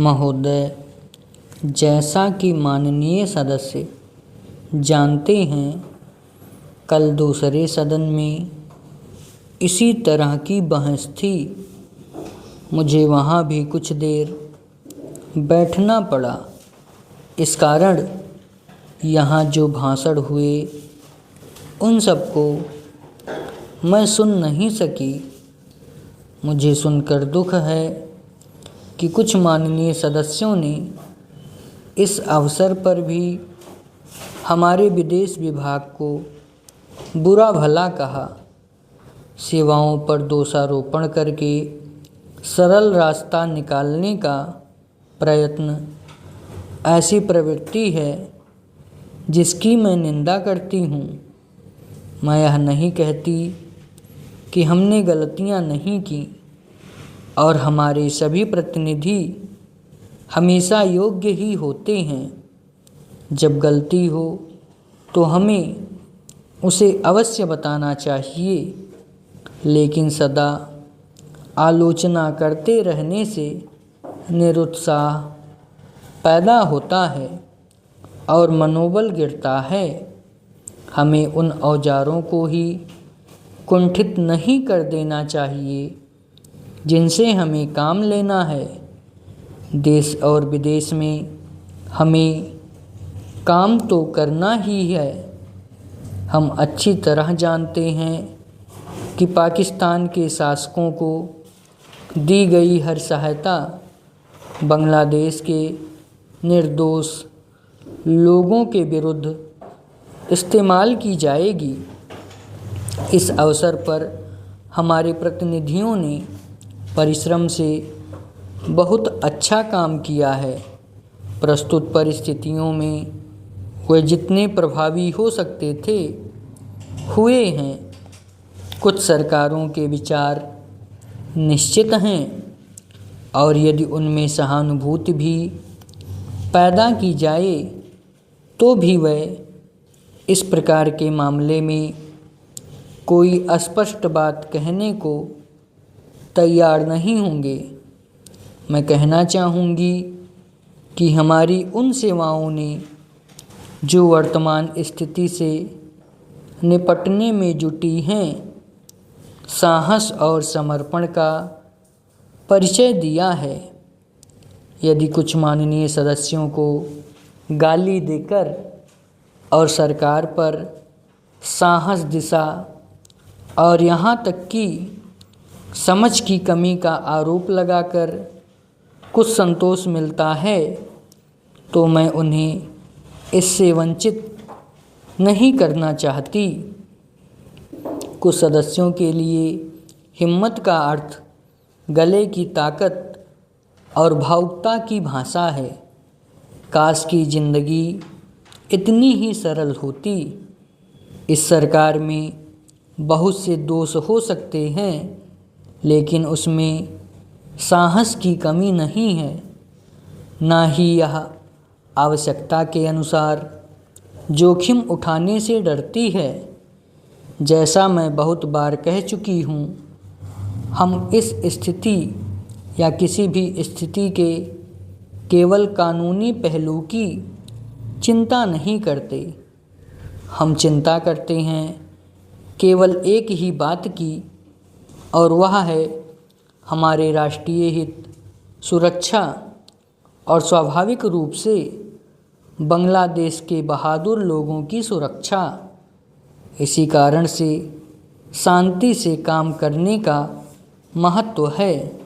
महोदय, जैसा कि माननीय सदस्य जानते हैं, कल दूसरे सदन में इसी तरह की बहस थी। मुझे वहाँ भी कुछ देर बैठना पड़ा। इस कारण यहाँ जो भाषण हुए उन सबको मैं सुन नहीं सकी। मुझे सुनकर दुख है कि कुछ माननीय सदस्यों ने इस अवसर पर भी हमारे विदेश विभाग को बुरा भला कहा। सेवाओं पर दोषारोपण करके सरल रास्ता निकालने का प्रयत्न ऐसी प्रवृत्ति है जिसकी मैं निंदा करती हूँ। मैं यह नहीं कहती कि हमने गलतियाँ नहीं की और हमारे सभी प्रतिनिधि हमेशा योग्य ही होते हैं। जब गलती हो तो हमें उसे अवश्य बताना चाहिए, लेकिन सदा आलोचना करते रहने से निरुत्साह पैदा होता है और मनोबल गिरता है। हमें उन औजारों को ही कुंठित नहीं कर देना चाहिए जिनसे हमें काम लेना है। देश और विदेश में हमें काम तो करना ही है। हम अच्छी तरह जानते हैं कि पाकिस्तान के शासकों को दी गई हर सहायता बांग्लादेश के निर्दोष लोगों के विरुद्ध इस्तेमाल की जाएगी। इस अवसर पर हमारे प्रतिनिधियों ने परिश्रम से बहुत अच्छा काम किया है। प्रस्तुत परिस्थितियों में वे जितने प्रभावी हो सकते थे हुए हैं। कुछ सरकारों के विचार निश्चित हैं और यदि उनमें सहानुभूति भी पैदा की जाए तो भी वह इस प्रकार के मामले में कोई अस्पष्ट बात कहने को तैयार नहीं होंगे। मैं कहना चाहूँगी कि हमारी उन सेवाओं ने जो वर्तमान स्थिति से निपटने में जुटी हैं, साहस और समर्पण का परिचय दिया है। यदि कुछ माननीय सदस्यों को गाली देकर और सरकार पर साहस दिशा और यहाँ तक कि समझ की कमी का आरोप लगाकर कुछ संतोष मिलता है तो मैं उन्हें इससे वंचित नहीं करना चाहती। कुछ सदस्यों के लिए हिम्मत का अर्थ गले की ताकत और भावुकता की भाषा है। काश की जिंदगी इतनी ही सरल होती। इस सरकार में बहुत से दोष हो सकते हैं, लेकिन उसमें साहस की कमी नहीं है, ना ही यह आवश्यकता के अनुसार जोखिम उठाने से डरती है। जैसा मैं बहुत बार कह चुकी हूँ, हम इस स्थिति या किसी भी स्थिति के केवल कानूनी पहलू की चिंता नहीं करते। हम चिंता करते हैं केवल एक ही बात की, और वह है हमारे राष्ट्रीय हित, सुरक्षा और स्वाभाविक रूप से बांग्लादेश के बहादुर लोगों की सुरक्षा। इसी कारण से शांति से काम करने का महत्व है।